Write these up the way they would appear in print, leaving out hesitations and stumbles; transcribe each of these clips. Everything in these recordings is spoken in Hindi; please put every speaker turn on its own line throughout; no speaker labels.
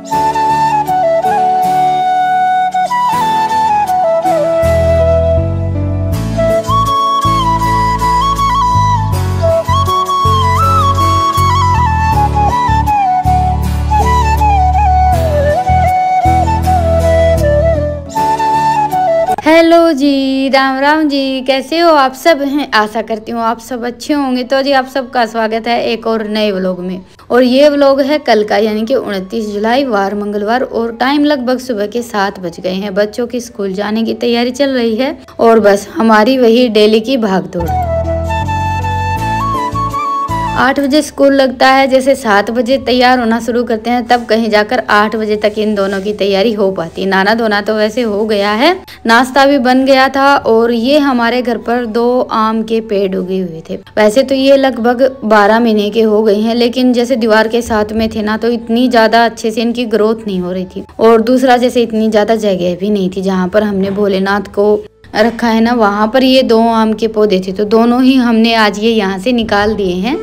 हेलो जी, राम राम जी। कैसे हो आप सब हैं? आशा करती हूँ आप सब अच्छे होंगे। तो जी आप सबका स्वागत है एक और नए व्लॉग में। और ये व्लॉग है कल का, यानी कि 29 जुलाई वार मंगलवार, और टाइम लगभग सुबह के 7 बज गए हैं। बच्चों की स्कूल जाने की तैयारी चल रही है और बस हमारी वही डेली की भागदौड़। 8 बजे स्कूल लगता है, जैसे 7 बजे तैयार होना शुरू करते हैं, तब कहीं जाकर 8 बजे तक इन दोनों की तैयारी हो पाती है। नहाना धोना तो वैसे हो गया है, नाश्ता भी बन गया था। और ये हमारे घर पर 2 आम के पेड़ उगे हुए थे। वैसे तो ये लगभग 12 महीने के हो गए हैं, लेकिन जैसे दीवार के साथ में थे ना, तो इतनी ज्यादा अच्छे से इनकी ग्रोथ नहीं हो रही थी। और दूसरा, जैसे इतनी ज्यादा जगह भी नहीं थी जहाँ पर हमने भोलेनाथ को रखा है ना, वहाँ पर ये 2 आम के पौधे थे। तो दोनों ही हमने आज ये यहाँ से निकाल दिए हैं।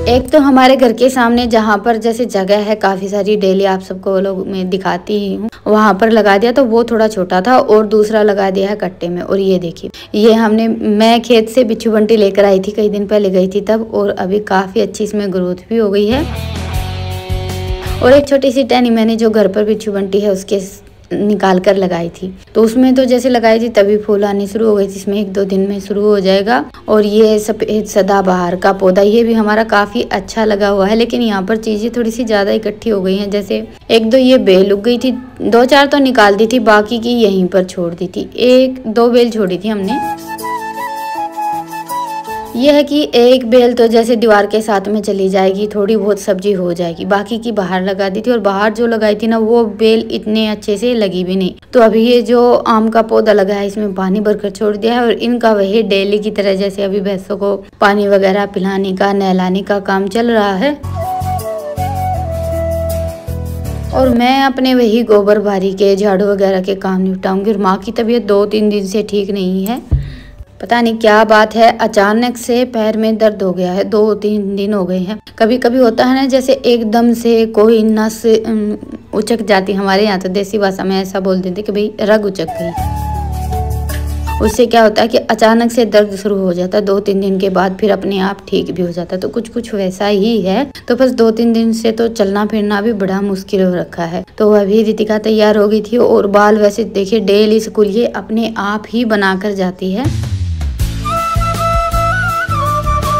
एक तो हमारे घर के सामने जहाँ पर जैसे जगह है काफी सारी, डेली आप सबको लोग मैं दिखाती ही हूँ, वहां पर लगा दिया, तो वो थोड़ा छोटा था। और दूसरा लगा दिया है कट्टे में। और ये देखिए, ये मैं खेत से बिच्छू बंटी लेकर आई थी, कई दिन पहले गई थी तब, और अभी काफी अच्छी इसमें ग्रोथ भी हो गई है। और एक छोटी सी टहनी मैंने जो घर पर बिच्छू बंटी है उसके निकाल कर लगाई थी, तो उसमें तो जैसे लगाई थी तभी फूल आने शुरू हो गई थी। इसमें 1-2 दिन में शुरू हो जाएगा। और ये सफेद सदाबहार का पौधा, ये भी हमारा काफी अच्छा लगा हुआ है, लेकिन यहाँ पर चीजें थोड़ी सी ज्यादा इकट्ठी हो गई हैं। जैसे 1-2 ये बेल उग गई थी, 2-4 तो निकाल दी थी, बाकी की यहीं पर छोड़ दी थी। 1-2 बेल छोड़ी थी हमने। यह है कि एक बेल तो जैसे दीवार के साथ में चली जाएगी, थोड़ी बहुत सब्जी हो जाएगी, बाकी की बाहर लगा दी थी। और बाहर जो लगाई थी ना, वो बेल इतने अच्छे से लगी भी नहीं। तो अभी ये जो आम का पौधा लगा है, इसमें पानी भरकर छोड़ दिया है। और इनका वही डेली की तरह जैसे अभी भैंसों को पानी वगैरह पिलाने का, नहलाने का काम चल रहा है। और मैं अपने वही गोबर बारी के, झाड़ू वगैरह के काम निपटाऊंगी। और माँ की तबीयत 2-3 दिन से ठीक नहीं है, पता नहीं क्या बात है, अचानक से पैर में दर्द हो गया है। 2-3 दिन हो गए हैं। कभी कभी होता है ना, जैसे एकदम से कोई नस उचक जाती। हमारे यहाँ तो देसी भाषा में ऐसा बोल देते कि भाई रग उचक गई। उससे क्या होता है कि अचानक से दर्द शुरू हो जाता है। 2-3 दिन के बाद फिर अपने आप ठीक भी हो जाता है। तो कुछ वैसा ही है। तो बस 2-3 दिन से तो चलना फिरना भी बड़ा मुश्किल हो रखा है। तो अभी रितिका तैयार हो गई थी, और बाल वैसे देखिए डेली स्कूल ये अपने आप ही बनाकर जाती है,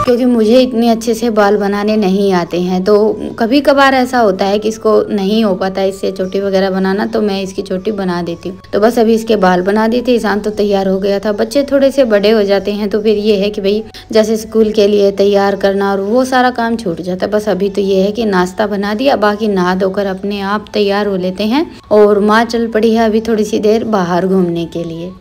क्योंकि मुझे इतने अच्छे से बाल बनाने नहीं आते हैं। तो कभी कभार ऐसा होता है कि इसको नहीं हो पाता इससे चोटी वगैरह बनाना, तो मैं इसकी चोटी बना देती हूँ। तो बस अभी इसके बाल बना दिए थे। ईशान तो तैयार हो गया था। बच्चे थोड़े से बड़े हो जाते हैं तो फिर ये है कि भाई जैसे स्कूल के लिए तैयार करना और वो सारा काम छूट जाता है। बस अभी तो ये है कि नाश्ता बना दिया, बाकी नहा धोकर अपने आप तैयार हो लेते हैं। और माँ चल पड़ी है अभी थोड़ी सी देर बाहर घूमने के लिए।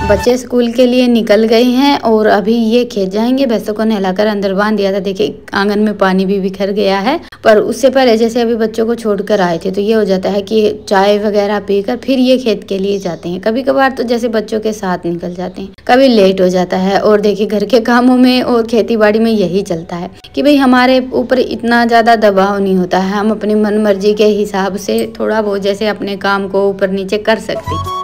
बच्चे स्कूल के लिए निकल गए हैं और अभी ये खेत जाएंगे। भैंसों को नहलाकर अंदर बांध दिया था। देखिए आंगन में पानी भी बिखर गया है। पर उससे पहले जैसे अभी बच्चों को छोड़कर आए थे, तो ये हो जाता है कि चाय वगैरह पीकर फिर ये खेत के लिए जाते हैं। कभी कभार तो जैसे बच्चों के साथ निकल जाते हैं, कभी लेट हो जाता है। और देखिए घर के कामों में और खेती बाड़ी में यही चलता है कि भाई हमारे ऊपर इतना ज्यादा दबाव नहीं होता है। हम अपनी मन मर्जी के हिसाब से थोड़ा बहुत जैसे अपने काम को ऊपर नीचे कर सकते हैं।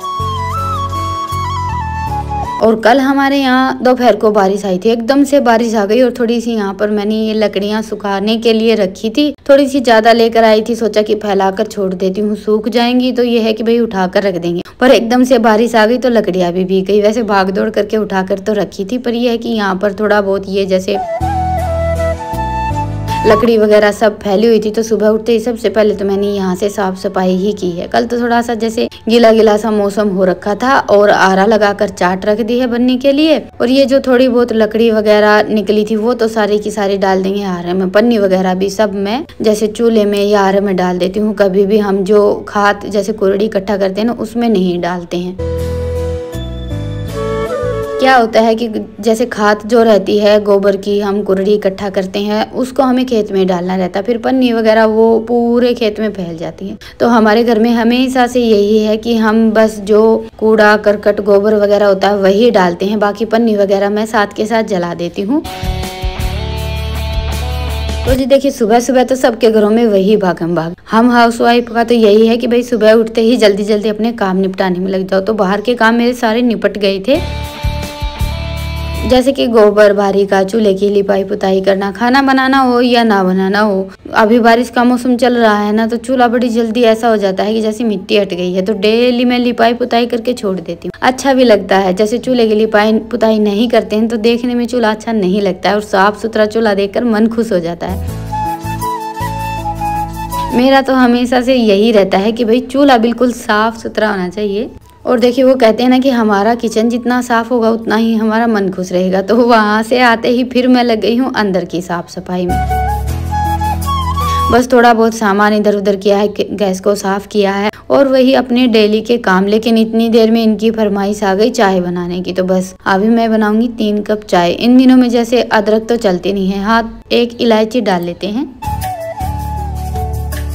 और कल हमारे यहाँ दोपहर को बारिश आई थी, एकदम से बारिश आ गई। और थोड़ी सी यहाँ पर मैंने ये लकड़ियाँ सुखाने के लिए रखी थी, थोड़ी सी ज्यादा लेकर आई थी। सोचा कि फैलाकर छोड़ देती हूँ, सूख जाएंगी। तो ये है कि भाई उठाकर रख देंगे, पर एकदम से बारिश आ गई तो लकड़ियाँ भी भीग गई। वैसे भाग दौड़ करके उठाकर तो रखी थी, पर यह है कि यहाँ पर थोड़ा बहुत ये जैसे लकड़ी वगैरह सब फैली हुई थी। तो सुबह उठते ही सबसे पहले तो मैंने यहाँ से साफ सफाई ही की है। कल तो थोड़ा सा जैसे गीला गीला सा मौसम हो रखा था, और आरा लगाकर चाट रख दी है बनने के लिए। और ये जो थोड़ी बहुत लकड़ी वगैरह निकली थी वो तो सारी की सारी डाल देंगे आरे में। पन्नी वगैरह भी सब मैं जैसे चूल्हे में या आरे में डाल देती हूँ। कभी भी हम जो खाद जैसे कुरड़ी इकट्ठा करते हैं ना, उसमें नहीं डालते हैं। क्या होता है कि जैसे खाद जो रहती है गोबर की, हम कुरड़ी इकट्ठा करते हैं, उसको हमें खेत में डालना रहता है। फिर पन्नी वगैरह वो पूरे खेत में फैल जाती है। तो हमारे घर में हमेशा से यही है कि हम बस जो कूड़ा करकट गोबर वगैरह होता है वही डालते हैं, बाकी पन्नी वगैरह मैं साथ के साथ जला देती हूँ। तो जी देखिए, सुबह सुबह तो सबके घरों में वही भागम भाग। हम हाउसवाइफ का तो यही है कि भाई सुबह उठते ही जल्दी जल्दी अपने काम निपटाने में लग जाओ। तो बाहर के काम मेरे सारे निपट गए थे, जैसे कि गोबर बारी का, चूल्हे की लिपाई पुताई करना, खाना बनाना हो या ना बनाना हो। अभी बारिश का मौसम चल रहा है ना, तो चूल्हा बड़ी जल्दी ऐसा हो जाता है कि जैसे मिट्टी हट गई है। तो डेली मैं लिपाई पुताई करके छोड़ देती हूँ। अच्छा भी लगता है। जैसे चूल्हे की लिपाई पुताई नहीं करते हैं तो देखने में चूल्हा अच्छा नहीं लगता है, और साफ सुथरा चूल्हा देखकर मन खुश हो जाता है। मेरा तो हमेशा से यही रहता है कि भाई चूल्हा बिल्कुल साफ सुथरा होना चाहिए। और देखिए, वो कहते हैं ना कि हमारा किचन जितना साफ होगा उतना ही हमारा मन खुश रहेगा। तो वहाँ से आते ही फिर मैं लग गई हूँ अंदर की साफ सफाई में। बस थोड़ा बहुत सामान इधर उधर किया है, गैस को साफ किया है, और वही अपने डेली के काम। लेकिन इतनी देर में इनकी फरमाइश आ गई चाय बनाने की। तो बस अभी मैं बनाऊंगी 3 कप चाय। इन दिनों में जैसे अदरक तो चलती नहीं है, हाँ 1 इलायची डाल लेते हैं।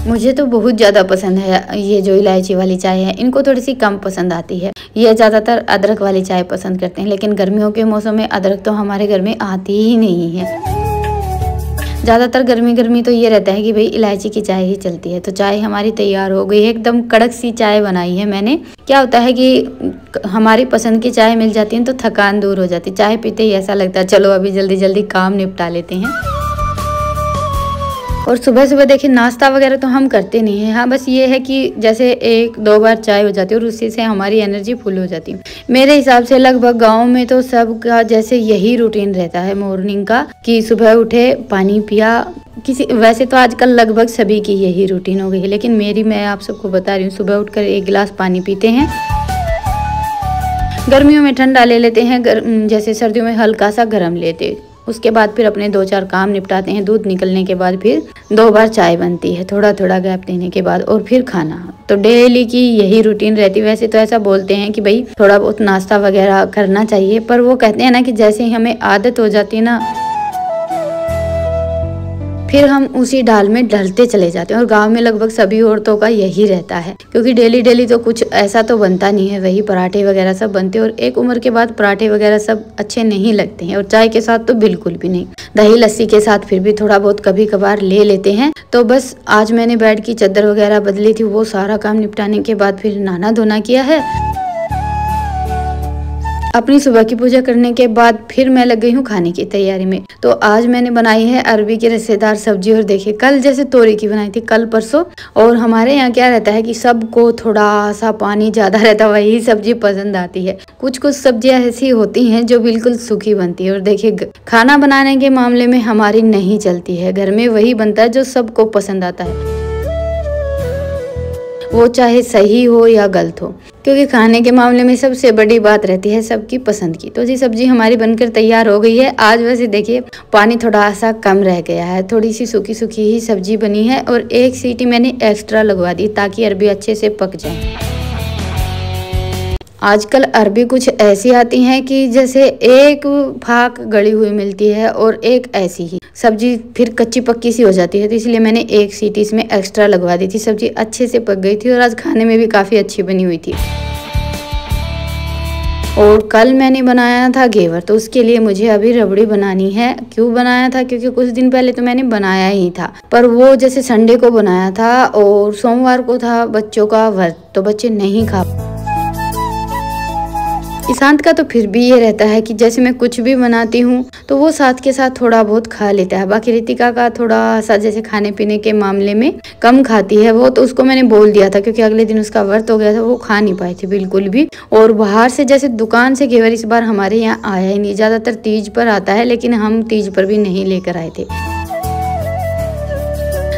मुझे तो बहुत ज़्यादा पसंद है ये जो इलायची वाली चाय है। इनको थोड़ी सी कम पसंद आती है, ये ज़्यादातर अदरक वाली चाय पसंद करते हैं। लेकिन गर्मियों के मौसम में अदरक तो हमारे घर में आती ही नहीं है। ज़्यादातर गर्मी तो ये रहता है कि भाई इलायची की चाय ही चलती है। तो चाय हमारी तैयार हो गई है, एकदम कड़क सी चाय बनाई है मैंने। क्या होता है कि हमारी पसंद की चाय मिल जाती है तो थकान दूर हो जाती है। चाय पीते ही ऐसा लगता है चलो अभी जल्दी जल्दी काम निपटा लेते हैं। और सुबह सुबह देखिए, नाश्ता वगैरह तो हम करते नहीं हैं। हाँ बस ये है कि जैसे 1-2 बार चाय हो जाती है और उसी से हमारी एनर्जी फुल हो जाती है। मेरे हिसाब से लगभग गांव में तो सबका जैसे यही रूटीन रहता है मॉर्निंग का, कि सुबह उठे पानी पिया। वैसे तो आजकल लगभग सभी की यही रूटीन हो गई है, लेकिन मैं आप सबको बता रही हूँ, सुबह उठकर 1 गिलास पानी पीते हैं। गर्मियों में ठंडा ले लेते हैं, जैसे सर्दियों में हल्का सा गर्म लेते। उसके बाद फिर अपने 2-4 काम निपटाते हैं। दूध निकलने के बाद फिर 2 बार चाय बनती है, थोड़ा थोड़ा गैप देने के बाद, और फिर खाना। तो डेली की यही रूटीन रहती है। वैसे तो ऐसा बोलते हैं कि भाई थोड़ा बहुत नाश्ता वगैरह करना चाहिए, पर वो कहते हैं ना कि जैसे ही हमें आदत हो जाती है ना, फिर हम उसी ढाल में ढलते चले जाते हैं। और गांव में लगभग सभी औरतों का यही रहता है, क्योंकि डेली तो कुछ ऐसा तो बनता नहीं है। वही पराठे वगैरह सब बनते हैं, और एक उम्र के बाद पराठे वगैरह सब अच्छे नहीं लगते हैं, और चाय के साथ तो बिल्कुल भी नहीं। दही लस्सी के साथ फिर भी थोड़ा बहुत कभी कभार ले लेते हैं। तो बस आज मैंने बेड की चादर वगैरह बदली थी, वो सारा काम निपटाने के बाद फिर नहाना धोना किया है। अपनी सुबह की पूजा करने के बाद फिर मैं लग गई हूँ खाने की तैयारी में। तो आज मैंने बनाई है अरबी की रसेदार सब्जी। और देखिए, कल जैसे तोरी की बनाई थी, कल परसों। और हमारे यहाँ क्या रहता है कि सबको थोड़ा सा पानी ज्यादा रहता है, वही सब्जी पसंद आती है। कुछ सब्जियां ऐसी होती हैं जो बिल्कुल सूखी बनती है। और देखिए, खाना बनाने के मामले में हमारी नहीं चलती है। घर में वही बनता है जो सबको पसंद आता है, वो चाहे सही हो या गलत हो, क्योंकि खाने के मामले में सबसे बड़ी बात रहती है सबकी पसंद की। तो जी सब्जी हमारी बनकर तैयार हो गई है। आज वैसे देखिए पानी थोड़ा सा कम रह गया है, थोड़ी सी सूखी सूखी ही सब्जी बनी है, और 1 सीटी मैंने एक्स्ट्रा लगवा दी ताकि अरबी अच्छे से पक जाए। आजकल अरबी कुछ ऐसी आती हैं कि जैसे एक फाक गली हुई मिलती है और एक ऐसी ही सब्जी फिर कच्ची पक्की सी हो जाती है। तो इसलिए मैंने 1 सीटी इसमें एक्स्ट्रा लगवा दी थी। सब्जी अच्छे से पक गई थी और आज खाने में भी काफ़ी अच्छी बनी हुई थी। और कल मैंने बनाया था घेवर, तो उसके लिए मुझे अभी रबड़ी बनानी है। क्यों बनाया था? क्योंकि कुछ दिन पहले तो मैंने बनाया ही था, पर वो जैसे संडे को बनाया था और सोमवार को था बच्चों का व्रत, तो बच्चे नहीं खा। ईशांत का तो फिर भी ये रहता है कि जैसे मैं कुछ भी बनाती हूँ तो वो साथ के साथ थोड़ा बहुत खा लेता है। बाकी रितिका का थोड़ा सा जैसे खाने पीने के मामले में कम खाती है वो, तो उसको मैंने बोल दिया था क्योंकि अगले दिन उसका व्रत हो गया था, वो खा नहीं पाई थी बिल्कुल भी। और बाहर से जैसे दुकान से घेवर इस बार हमारे यहाँ आया ही नहीं, ज्यादातर तीज पर आता है, लेकिन हम तीज पर भी नहीं लेकर आए थे।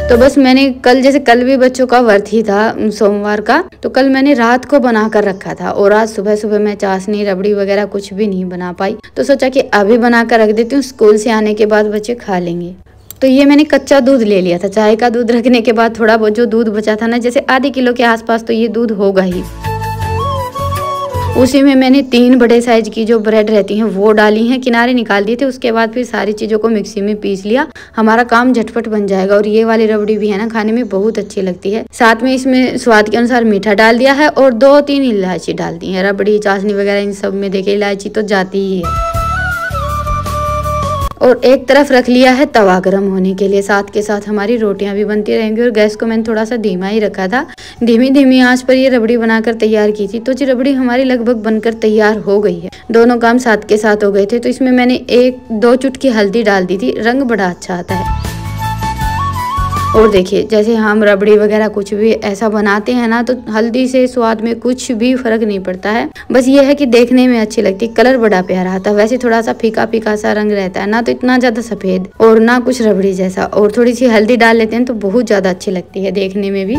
तो बस मैंने कल भी बच्चों का व्रत ही था सोमवार का, तो कल मैंने रात को बना कर रखा था और आज सुबह सुबह मैं चाशनी रबड़ी वगैरह कुछ भी नहीं बना पाई, तो सोचा कि अभी बना कर रख देती हूँ, स्कूल से आने के बाद बच्चे खा लेंगे। तो ये मैंने कच्चा दूध ले लिया था, चाय का दूध रखने के बाद थोड़ा बहुत जो दूध बचा था ना, जैसे आधे किलो के आसपास तो ये दूध होगा ही। उसी में मैंने 3 बड़े साइज की जो ब्रेड रहती हैं वो डाली हैं, किनारे निकाल दिए थे। उसके बाद फिर सारी चीज़ों को मिक्सी में पीस लिया, हमारा काम झटपट बन जाएगा। और ये वाली रबड़ी भी है ना, खाने में बहुत अच्छी लगती है। साथ में इसमें स्वाद के अनुसार मीठा डाल दिया है और 2-3 इलायची डाल दी है। रबड़ी चाशनी वगैरह इन सब में देखिए इलायची तो जाती ही है। और एक तरफ रख लिया है तवा गरम होने के लिए, साथ के साथ हमारी रोटियां भी बनती रहेंगी। और गैस को मैंने थोड़ा सा धीमा ही रखा था, धीमी धीमी आंच पर ये रबड़ी बनाकर तैयार की थी। तो जी रबड़ी हमारी लगभग बनकर तैयार हो गई है, दोनों काम साथ के साथ हो गए थे। तो इसमें मैंने 1-2 चुटकी हल्दी डाल दी थी, रंग बड़ा अच्छा आता है। और देखिए जैसे हम रबड़ी वगैरह कुछ भी ऐसा बनाते हैं ना, तो हल्दी से स्वाद में कुछ भी फर्क नहीं पड़ता है, बस ये है कि देखने में अच्छी लगती, कलर बड़ा प्यारा आता है। वैसे थोड़ा सा फीका फीका सा रंग रहता है ना, तो इतना ज्यादा सफेद और ना कुछ रबड़ी जैसा। और थोड़ी सी हल्दी डाल लेते हैं तो बहुत ज्यादा अच्छी लगती है देखने में भी,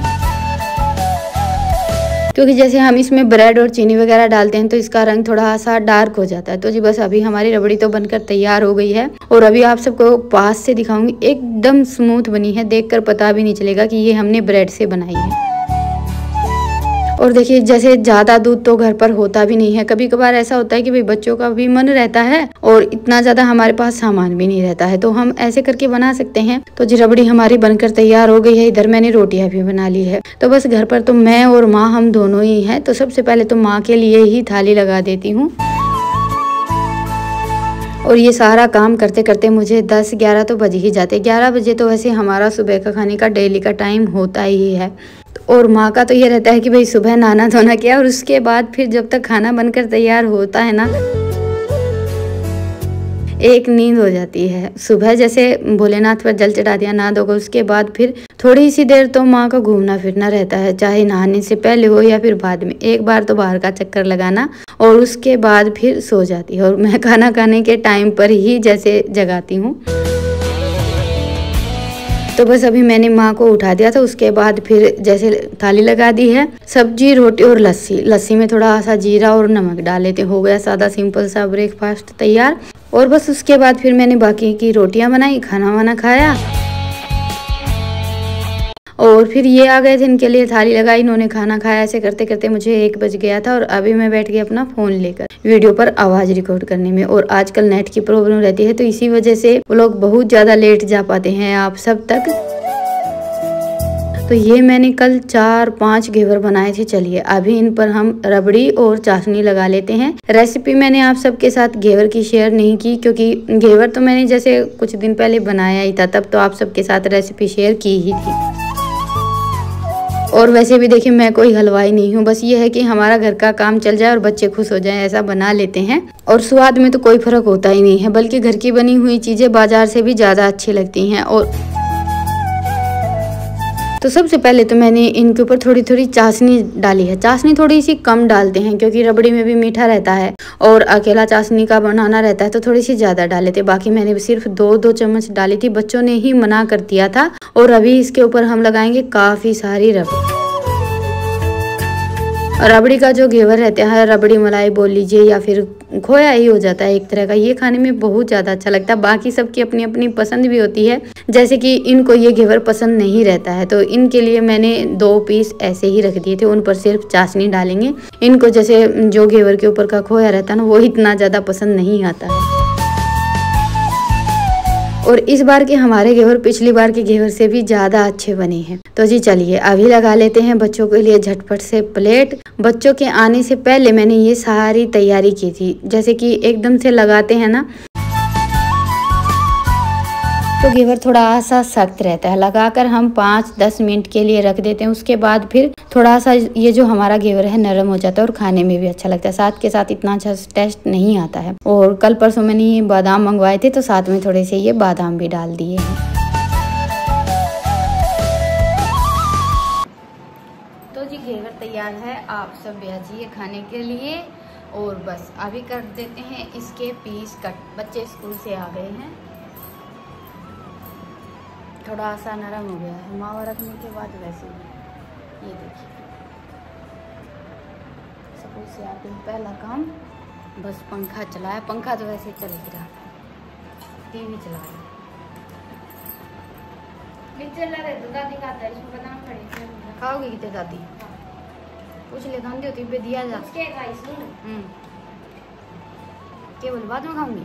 क्योंकि जैसे हम इसमें ब्रेड और चीनी वगैरह डालते हैं तो इसका रंग थोड़ा सा डार्क हो जाता है। तो जी बस अभी हमारी रबड़ी तो बनकर तैयार हो गई है, और अभी आप सबको पास से दिखाऊंगी, एकदम स्मूथ बनी है, देखकर पता भी नहीं चलेगा कि ये हमने ब्रेड से बनाई है। और देखिए जैसे ज़्यादा दूध तो घर पर होता भी नहीं है, कभी कभार ऐसा होता है कि भाई बच्चों का भी मन रहता है और इतना ज़्यादा हमारे पास सामान भी नहीं रहता है, तो हम ऐसे करके बना सकते हैं। तो जी रबड़ी हमारी बनकर तैयार हो गई है। इधर मैंने रोटियां भी बना ली है। तो बस घर पर तो मैं और माँ हम दोनों ही हैं, तो सबसे पहले तो माँ के लिए ही थाली लगा देती हूँ। और ये सारा काम करते करते मुझे 10-11 तो बज ही जाते। 11 बजे तो वैसे हमारा सुबह का खाने का डेली का टाइम होता ही है। और माँ का तो ये रहता है कि भाई सुबह नहाना धोना किया, और उसके बाद फिर जब तक खाना बनकर तैयार होता है ना, एक नींद हो जाती है। सुबह जैसे भोलेनाथ पर जल चढ़ा दिया, नहा धोकर उसके बाद फिर थोड़ी सी देर तो माँ का घूमना फिरना रहता है, चाहे नहाने से पहले हो या फिर बाद में, एक बार तो बाहर का चक्कर लगाना, और उसके बाद फिर सो जाती है। और मैं खाना खाने के टाइम पर ही जैसे जगाती हूँ। तो बस अभी मैंने माँ को उठा दिया था, उसके बाद फिर जैसे थाली लगा दी है, सब्जी रोटी और लस्सी में थोड़ा सा जीरा और नमक डाल लेते, हो गया सादा सिंपल सा ब्रेकफास्ट तैयार। और बस उसके बाद फिर मैंने बाकी की रोटियां बनाई, खाना वाना खाया, और फिर ये आ गए थे, इनके लिए थाली लगाई, इन्होंने खाना खाया। ऐसे करते करते मुझे 1 बज गया था, और अभी मैं बैठ गई अपना फ़ोन लेकर वीडियो पर आवाज़ रिकॉर्ड करने में। और आजकल नेट की प्रॉब्लम रहती है, तो इसी वजह से वो लोग बहुत ज़्यादा लेट जा पाते हैं आप सब तक। तो ये मैंने कल 4-5 घेवर बनाए थे। चलिए अभी इन पर हम रबड़ी और चाशनी लगा लेते हैं। रेसिपी मैंने आप सबके साथ घेवर की शेयर नहीं की, क्योंकि घेवर तो मैंने जैसे कुछ दिन पहले बनाया ही था, तब तो आप सबके साथ रेसिपी शेयर की ही थी। और वैसे भी देखिए मैं कोई हलवाई नहीं हूँ, बस ये है कि हमारा घर का काम चल जाए और बच्चे खुश हो जाएं, ऐसा बना लेते हैं। और स्वाद में तो कोई फर्क होता ही नहीं है, बल्कि घर की बनी हुई चीज़ें बाजार से भी ज़्यादा अच्छी लगती हैं। और तो सबसे पहले तो मैंने इनके ऊपर थोड़ी थोड़ी चाशनी डाली है। चाशनी थोड़ी सी कम डालते हैं, क्योंकि रबड़ी में भी मीठा रहता है, और अकेला चाशनी का बनाना रहता है तो थोड़ी सी ज़्यादा डाले थे। बाकी मैंने सिर्फ 2-2 चम्मच डाली थी, बच्चों ने ही मना कर दिया था। और अभी इसके ऊपर हम लगाएंगे काफ़ी सारी रबड़ी का जो घेवर रहता है, रबड़ी मलाई बोल लीजिए या फिर खोया ही हो जाता है एक तरह का, ये खाने में बहुत ज़्यादा अच्छा लगता है। बाकी सबकी अपनी अपनी पसंद भी होती है, जैसे कि इनको ये घेवर पसंद नहीं रहता है, तो इनके लिए मैंने 2 पीस ऐसे ही रख दिए थे, उन पर सिर्फ चाशनी डालेंगे। इनको जैसे जो घेवर के ऊपर का खोया रहता है ना, वो इतना ज़्यादा पसंद नहीं आता है। और इस बार के हमारे घेवर पिछली बार के घेवर से भी ज़्यादा अच्छे बने हैं। तो जी चलिए अभी लगा लेते हैं बच्चों के लिए झटपट से प्लेट। बच्चों के आने से पहले मैंने ये सारी तैयारी की थी, जैसे कि एकदम से लगाते हैं ना तो घेवर थोड़ा सा सख्त रहता है। लगाकर हम 5-10 मिनट के लिए रख देते हैं, उसके बाद फिर थोड़ा सा ये जो हमारा घेवर है नरम हो जाता है और खाने में भी अच्छा लगता है। साथ के साथ इतना अच्छा टेस्ट नहीं आता है। और कल परसों मैंने ये बादाम मंगवाए थे, तो साथ में थोड़े से ये बादाम भी डाल दिए हैं। तो जी घेवर तैयार है, आप सब बैठिए खाने के लिए। और बस अभी कर देते हैं इसके पीस कट। बच्चे स्कूल से आ गए हैं, थोड़ा सा नरम हो गया है मावा रखने के बाद। वैसे ही ये देखिए स्कूल से आते ही पहला काम बस पंखा चलाया। पंखा तो वैसे चल ही रहा, टीवी चलाया। दादी खाता है, इसमें बादाम पड़े खाओगे कितने दादी? कुछ ले खाती होती पे दिया जा केवल बाद में खाऊंगी।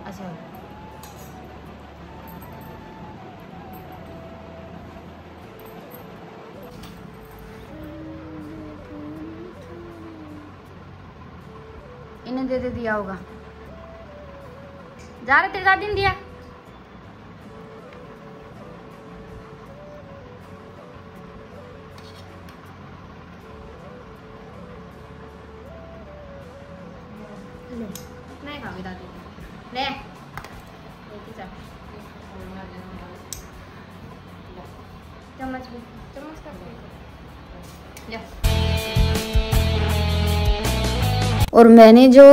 अच्छा इन्हें दे दिया होगा। जा रहे तेरे साथ दिन दिया। नहीं खाओगे दादी ले चम्मच और मैंने जो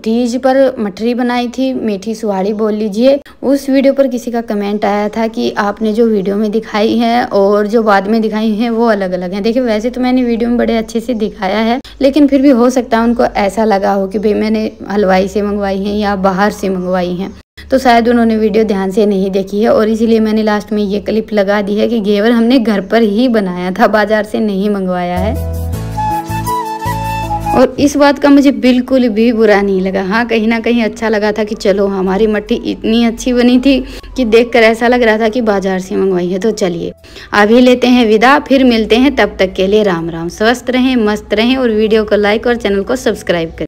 तीज पर मठरी बनाई थी, मीठी सुहाड़ी बोल लीजिए, उस वीडियो पर किसी का कमेंट आया था कि आपने जो वीडियो में दिखाई है और जो बाद में दिखाई हैं वो अलग अलग हैं। देखिए वैसे तो मैंने वीडियो में बड़े अच्छे से दिखाया है, लेकिन फिर भी हो सकता है उनको ऐसा लगा हो कि भाई मैंने हलवाई से मंगवाई हैं या बाहर से मंगवाई हैं, तो शायद उन्होंने वीडियो ध्यान से नहीं देखी है और इसीलिए मैंने लास्ट में ये क्लिप लगा दी है कि घेवर हमने घर पर ही बनाया था, बाजार से नहीं मंगवाया है। और इस बात का मुझे बिल्कुल भी बुरा नहीं लगा। हाँ, कहीं ना कहीं अच्छा लगा था कि चलो हमारी मट्टी इतनी अच्छी बनी थी कि देखकर ऐसा लग रहा था कि बाजार से मंगवाई है। तो चलिए अभी लेते हैं विदा, फिर मिलते हैं, तब तक के लिए राम राम। स्वस्थ रहें, मस्त रहें और वीडियो को लाइक और चैनल को सब्सक्राइब करें।